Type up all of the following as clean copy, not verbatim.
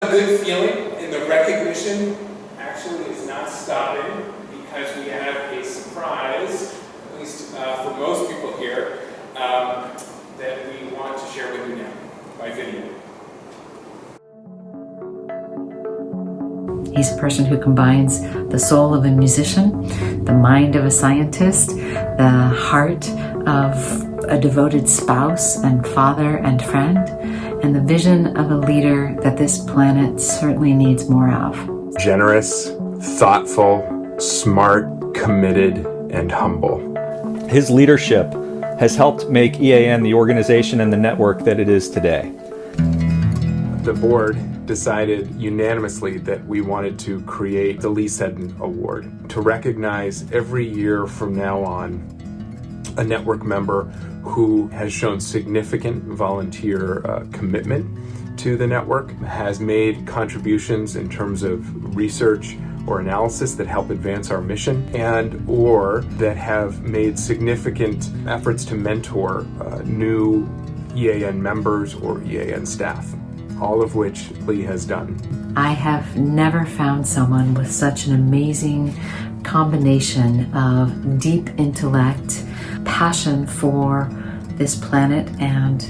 A good feeling, and the recognition actually is not stopping because we have a surprise, at least for most people here, that we want to share with you now by video. He's a person who combines the soul of a musician, the mind of a scientist, the heart of a devoted spouse and father and friend, and the vision of a leader that this planet certainly needs more of. Generous, thoughtful, smart, committed, and humble. His leadership has helped make EAN the organization and the network that it is today. The board decided unanimously that we wanted to create the Seddon Award to recognize every year from now on a network member who has shown significant volunteer commitment to the network, has made contributions in terms of research or analysis that help advance our mission, and or that have made significant efforts to mentor new EAN members or EAN staff, all of which Lee has done. I have never found someone with such an amazing combination of deep intellect, passion for this planet and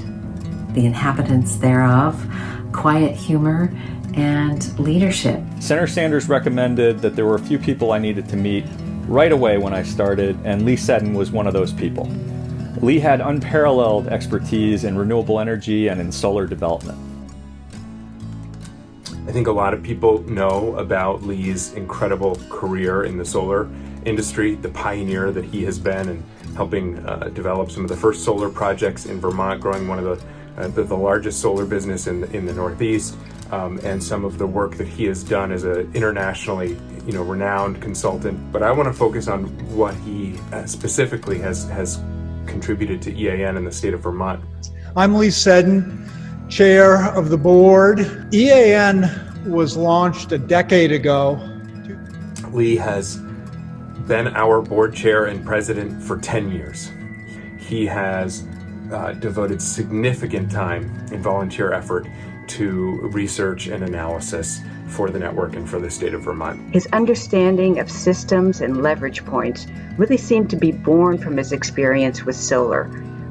the inhabitants thereof, quiet humor, and leadership. Senator Sanders recommended that there were a few people I needed to meet right away when I started, and Lee Seddon was one of those people. Lee had unparalleled expertise in renewable energy and in solar development. I think a lot of people know about Lee's incredible career in the solar industry, the pioneer that he has been in helping develop some of the first solar projects in Vermont, growing one of the largest solar business in the Northeast, and some of the work that he has done as an internationally renowned consultant. But I want to focus on what he specifically has contributed to EAN in the state of Vermont. I'm Lee Seddon, chair of the board. EAN was launched a decade ago. Lee has been our board chair and president for 10 years. He has devoted significant time and volunteer effort to research and analysis for the network and for the state of Vermont. His understanding of systems and leverage points really seemed to be born from his experience with solar,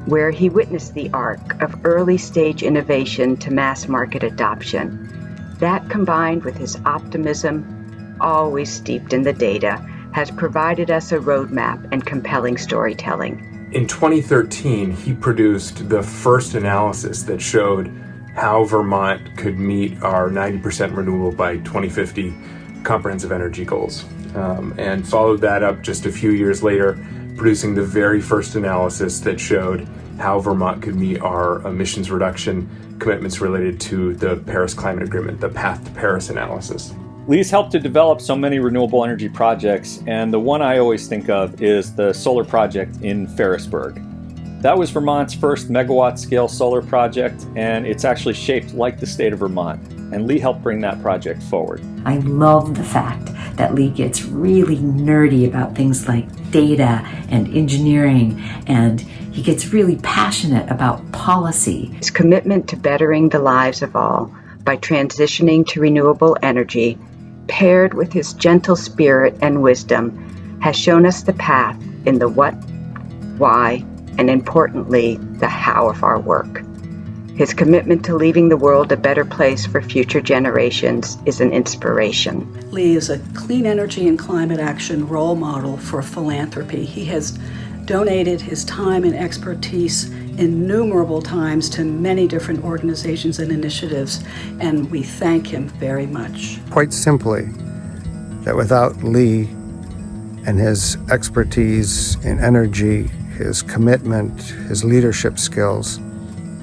where he witnessed the arc of early stage innovation to mass market adoption. That, combined with his optimism, always steeped in the data, has provided us a roadmap and compelling storytelling. In 2013, he produced the first analysis that showed how Vermont could meet our 90% renewable by 2050 comprehensive energy goals, and followed that up just a few years later, producing the very first analysis that showed how Vermont could meet our emissions reduction commitments related to the Paris Climate Agreement, the Path to Paris analysis. Lee's helped to develop so many renewable energy projects, and the one I always think of is the solar project in Ferrisburg. That was Vermont's first megawatt-scale solar project, and it's actually shaped like the state of Vermont, and Lee helped bring that project forward. I love the fact that Lee gets really nerdy about things like data and engineering, and he gets really passionate about policy. His commitment to bettering the lives of all by transitioning to renewable energy, paired with his gentle spirit and wisdom, has shown us the path in the what, why, and importantly, the how of our work. His commitment to leaving the world a better place for future generations is an inspiration. Lee is a clean energy and climate action role model for philanthropy. He has donated his time and expertise innumerable times to many different organizations and initiatives, and we thank him very much. Quite simply, that without Lee and his expertise in energy, his commitment, his leadership skills,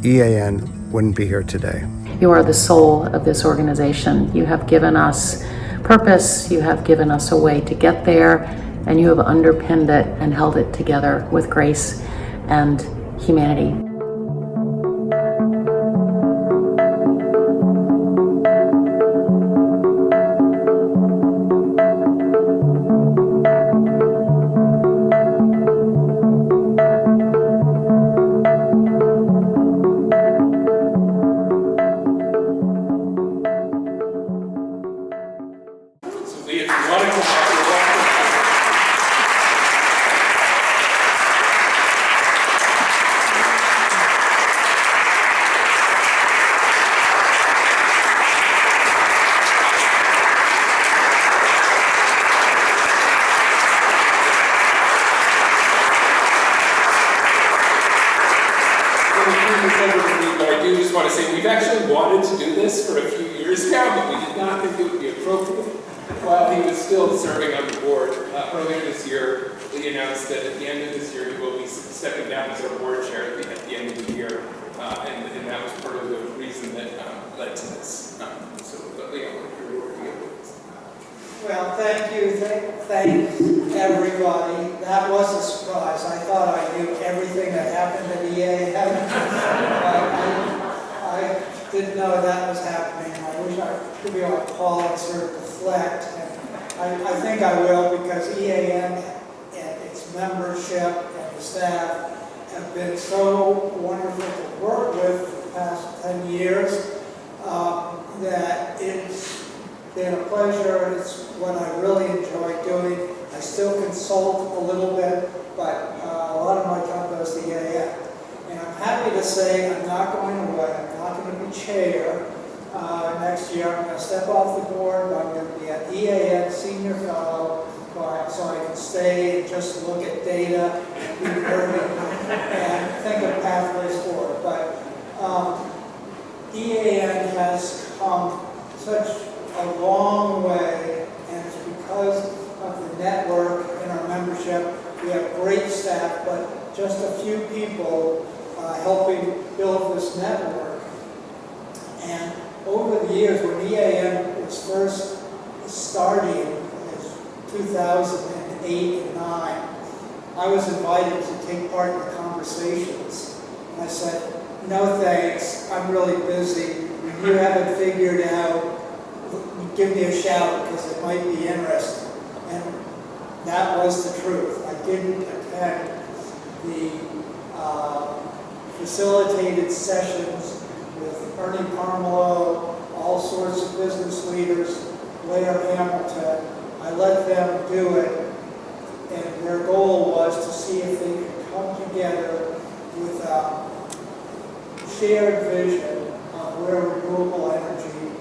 EAN wouldn't be here today. You are the soul of this organization. You have given us purpose, you have given us a way to get there, and you have underpinned it and held it together with grace and humanity. do just want to say we've actually wanted to do this for a few years now, but we did not think it would be appropriate while he was still serving on the board. Earlier this year, he announced that at the end of this year he will be stepping down as our board chair at the end of the year, and that was part of the reason that led to this. But Leon, what are your views? Well, thank you. Thanks, everybody. That was a surprise. I thought I knew everything that happened at EAN. I didn't know that was happening. I wish I could be on call and sort of deflect. And I think I will, because EAN and its membership and the staff have been so wonderful to work with for the past 10 years that it's been a pleasure. It's what I really enjoy doing. I still consult a little bit, but a lot of my time goes to EAN. And I'm happy to say I'm not going away. I'm not going to be chair next year. I'm going to step off the board. I'm going to be an EAN senior fellow, so I can stay and just look at data and be learning and think of pathways forward. But EAN has come such a long way, and it's because of the network and our membership. We have great staff, but just a few people helping build this network. And over the years, when EAN was first starting, in 2008 and 9, I was invited to take part in the conversations. And I said, no thanks, I'm really busy. If you haven't figured out, give me a shout because it might be interesting. And that was the truth. I didn't attend the facilitated sessions with Ernie Parmelo, all sorts of business leaders, Blair Hamilton. I let them do it, and their goal was to see if they could come together with a shared vision of where renewable energy,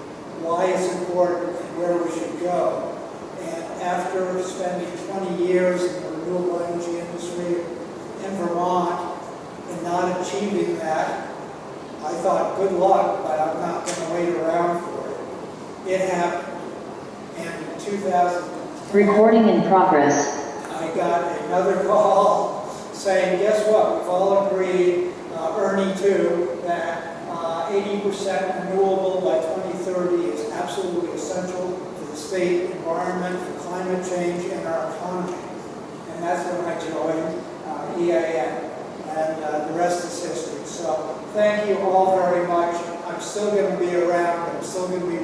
why it's important, and where we should go. And after spending 20 years in the renewable energy industry in Vermont and not achieving that, I thought, good luck, but I'm not going to wait around for it. It happened. And in 2000, recording in progress. I got another call saying, guess what? We've all agreed, Ernie too, that 80% renewable by 2030 is absolutely essential for the state environment, for climate change, and our economy. And that's when I joined EAN, and the rest is history. So thank you all very much. I'm still going to be around. I'm still going to be